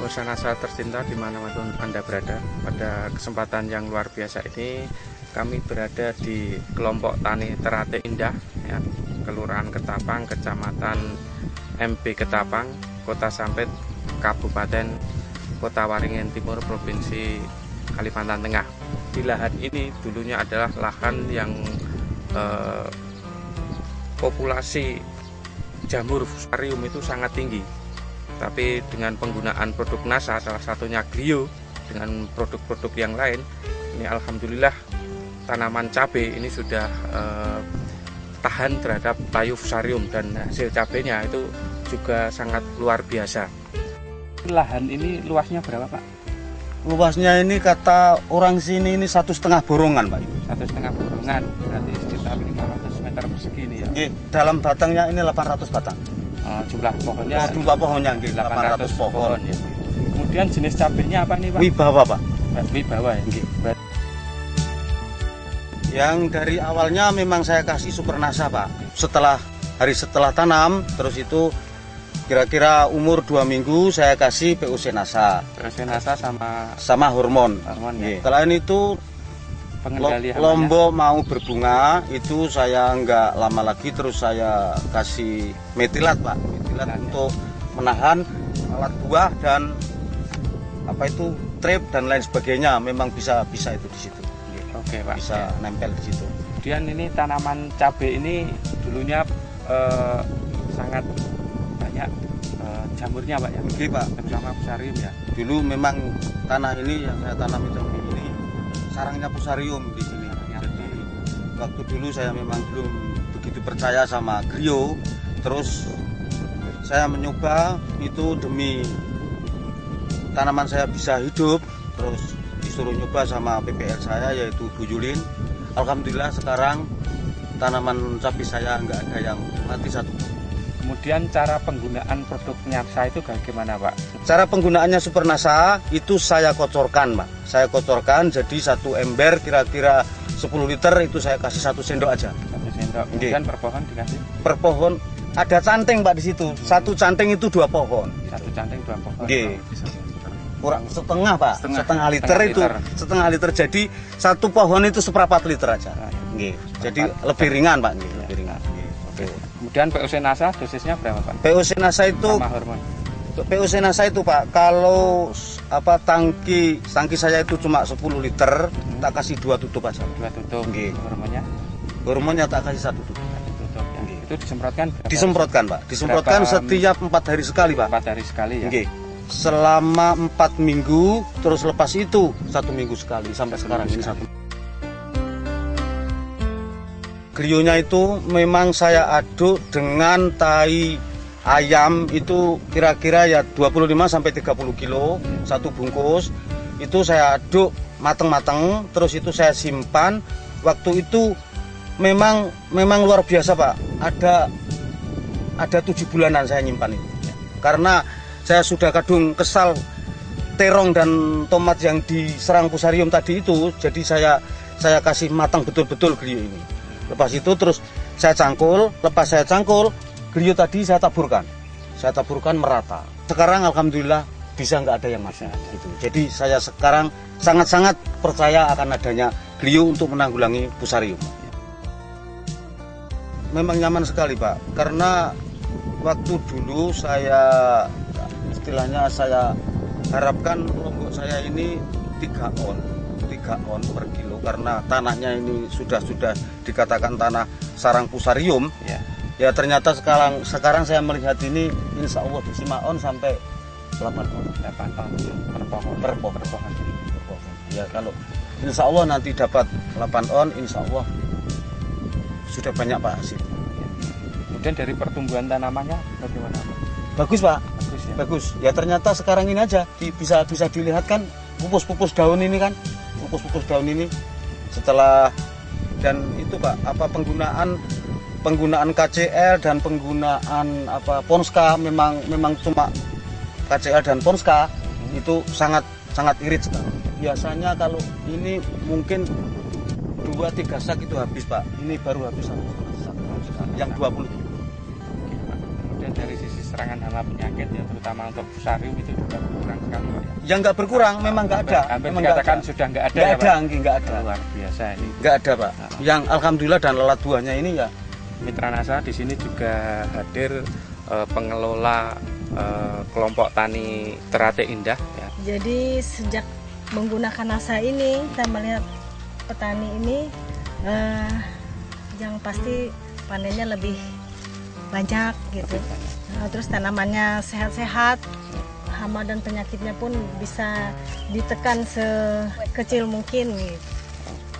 Usaha tercinta dimanapun Anda berada, pada kesempatan yang luar biasa ini kami berada di kelompok tani Teratai Indah, ya, Kelurahan Ketapang, Kecamatan MP Ketapang, Kota Sampit, Kabupaten Kota Waringin Timur, Provinsi Kalimantan Tengah. Di lahan ini dulunya adalah lahan yang populasi jamur fusarium itu sangat tinggi. Tapi dengan penggunaan produk NASA, salah satunya Clio, dengan produk-produk yang lain, ini alhamdulillah tanaman cabai ini sudah tahan terhadap layu fusarium, dan hasil cabainya itu juga sangat luar biasa. Lahan ini luasnya berapa, Pak? Luasnya ini kata orang sini ini 1,5 borongan, Pak. 1,5 borongan, berarti sekitar 500 meter persegi ini ya? Dalam batangnya ini 800 batang. Jumlah pohonnya? Jumlah pohonnya 800 pohon. Ya. Kemudian jenis cabainya apa nih, Pak? Wibawa, Pak. Wibawa ya? Yang dari awalnya memang saya kasih Super NASA, Pak. Hari setelah tanam, terus itu kira-kira umur 2 minggu saya kasih POC NASA. POC NASA sama hormon. Ya. Selain itu Lombok mau berbunga, itu saya nggak lama lagi terus saya kasih metilat, Pak. Metilat untuk menahan alat buah dan trip dan lain sebagainya. Memang bisa itu di situ. Oke, Pak. Bisa nempel di situ. Kemudian ini tanaman cabai ini dulunya sangat banyak jamurnya, Pak ya. Oke, Pak. Terutama fusarium ya. Dulu memang tanah ini yang saya tanam itu ini sarangnya fusarium di sini. Jadi waktu dulu saya memang belum begitu percaya sama Clio. Terus saya mencoba itu demi tanaman saya bisa hidup. Terus disuruh nyoba sama PPL saya yaitu Bu Yulin. Alhamdulillah sekarang tanaman cabai saya nggak ada yang mati satu. Kemudian cara penggunaan produk NASA itu bagaimana, Pak? Cara penggunaannya Super NASA itu saya kocorkan, Pak. Saya kocorkan jadi satu ember kira-kira 10 liter itu saya kasih 1 sendok aja. 1 sendok. Kemudian per pohon dikasih? Per pohon ada canting, Pak, di situ. Satu canting itu 2 pohon. Satu canting 2 pohon. Kurang setengah, Pak. Setengah liter itu. Setengah liter. Jadi satu pohon itu 1/4 liter aja. Jadi lebih ringan, Pak. Lebih ringan. Kemudian POC NASA dosisnya berapa, Pak? POC NASA itu sama hormon. POC NASA itu, Pak, kalau tangki saya itu cuma 10 liter, tak kasih 2 tutup aja. 2 tutup. Hormonnya? Hormonnya tak kasih 1 tutup. 1 tutup. Ya. Itu disemprotkan berapa? Disemprotkan, Pak. Disemprotkan setiap 4 hari sekali, Pak. 4 hari sekali ya. Selama 4 minggu, terus lepas itu 1 minggu sekali sampai sekarang ini 1. Clio-nya itu memang saya aduk dengan tai ayam itu kira-kira ya 25-30 kilo satu bungkus. Itu saya aduk mateng-mateng, terus itu saya simpan. Waktu itu memang luar biasa, Pak. Ada 7 bulanan saya nyimpan itu. Karena saya sudah kadung kesal terong dan tomat yang diserang fusarium tadi itu, jadi saya kasih matang betul-betul Clio ini. Lepas itu terus saya cangkul, lepas saya cangkul, Clio tadi saya taburkan merata. Sekarang alhamdulillah bisa nggak ada yang mati. Gitu. Jadi saya sekarang sangat-sangat percaya akan adanya Clio untuk menanggulangi fusarium. Memang nyaman sekali, Pak, karena waktu dulu saya harapkan lombok saya ini 3 on per kilo karena tanahnya ini sudah dikatakan tanah sarang fusarium. Ya ternyata sekarang saya melihat ini insya Allah bisa 5 on sampai 8 on per pohon. Ya kalau insya Allah nanti dapat 8 on, insya Allah sudah banyak, Pak, hasil. Kemudian dari pertumbuhan tanamannya bagaimana, Pak? Bagus, Pak. Ya? Bagus. Ya ternyata sekarang ini aja bisa dilihat kan pupus-pupus daun ini kan. Pupus daun ini setelah dan itu, Pak, penggunaan KCL dan penggunaan Ponska memang cuma KCL dan Ponska itu sangat irit sekali. Biasanya kalau ini mungkin 2-3 sak itu habis, Pak. Ini baru habis 1,5 sak yang 20. Kemudian dari sisi serangan hama penyakit ya, terutama untuk fusarium itu juga berkurang sekali Pak ya. Yang nggak berkurang, memang nggak ada. Hampir Memang dikatakan nggak sudah nggak ada Nggak ya ada, Pak? nggak ada. Luar biasa ini. Nggak ada Pak. Yang alhamdulillah dan lelat buahnya ini ya. Mitra Nasa di sini juga hadir pengelola kelompok tani Teratai Indah ya. Jadi sejak menggunakan Nasa ini, kita melihat petani ini yang pasti panennya lebih banyak gitu. Terus tanamannya sehat-sehat, hama dan penyakitnya pun bisa ditekan sekecil mungkin gitu.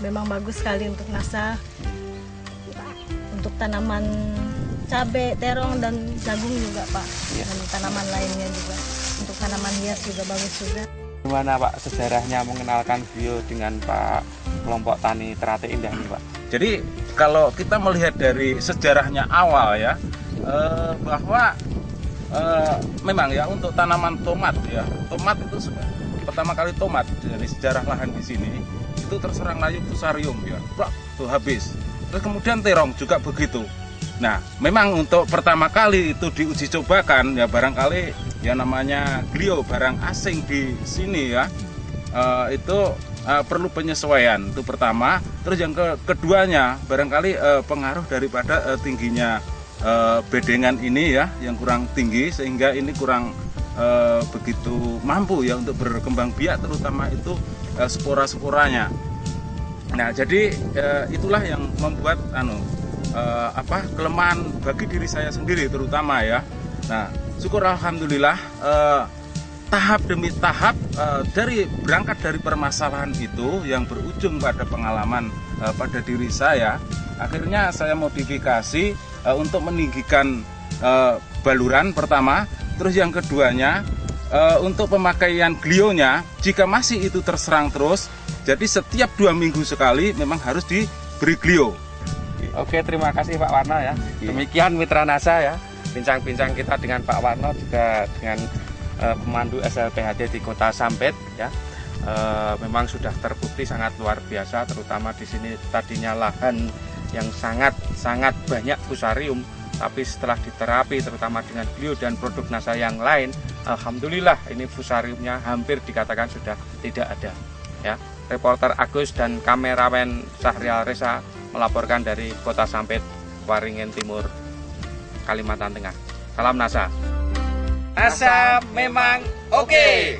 Memang bagus sekali untuk Nasa, untuk tanaman cabai, terong dan jagung juga Pak, dan tanaman lainnya juga. Untuk tanaman hias juga bagus juga. Gimana Pak sejarahnya mengenalkan beliau dengan Pak kelompok tani Teratai Indah ini Pak? Jadi kalau kita melihat dari sejarahnya awal ya, bahwa memang ya untuk tanaman tomat ya, tomat itu pertama kali tomat dari sejarah lahan di sini itu terserang layu fusarium ya, tuh habis. Terus kemudian terong juga begitu. Nah, memang untuk pertama kali itu diuji cobakan ya, barangkali ya namanya glio barang asing di sini ya, itu perlu penyesuaian itu pertama. Terus yang keduanya barangkali pengaruh daripada tingginya bedengan ini ya, yang kurang tinggi sehingga ini kurang begitu mampu ya untuk berkembang biak, terutama itu spora-sporanya. Nah, jadi itulah yang membuat kelemahan bagi diri saya sendiri terutama ya. Nah, syukur alhamdulillah tahap demi tahap berangkat dari permasalahan itu yang berujung pada pengalaman pada diri saya, akhirnya saya modifikasi untuk meninggikan baluran pertama, terus yang keduanya untuk pemakaian glionya jika masih itu terserang terus, jadi setiap 2 minggu sekali memang harus diberi glio. Oke, terima kasih Pak Warno ya. Demikian Mitra Nasa ya, bincang-bincang kita dengan Pak Warno juga dengan pemandu SLPHD di Kota Sampit ya. Memang sudah terbukti sangat luar biasa, terutama di sini tadinya lahan yang sangat banyak fusarium, tapi setelah diterapi terutama dengan glio dan produk Nasa yang lain, alhamdulillah ini fusariumnya hampir dikatakan sudah tidak ada ya. Reporter Agus dan kameramen Syahrial Reza melaporkan dari Kota Sampit, Waringin Timur, Kalimantan Tengah. Salam Nasa. Nasa memang oke.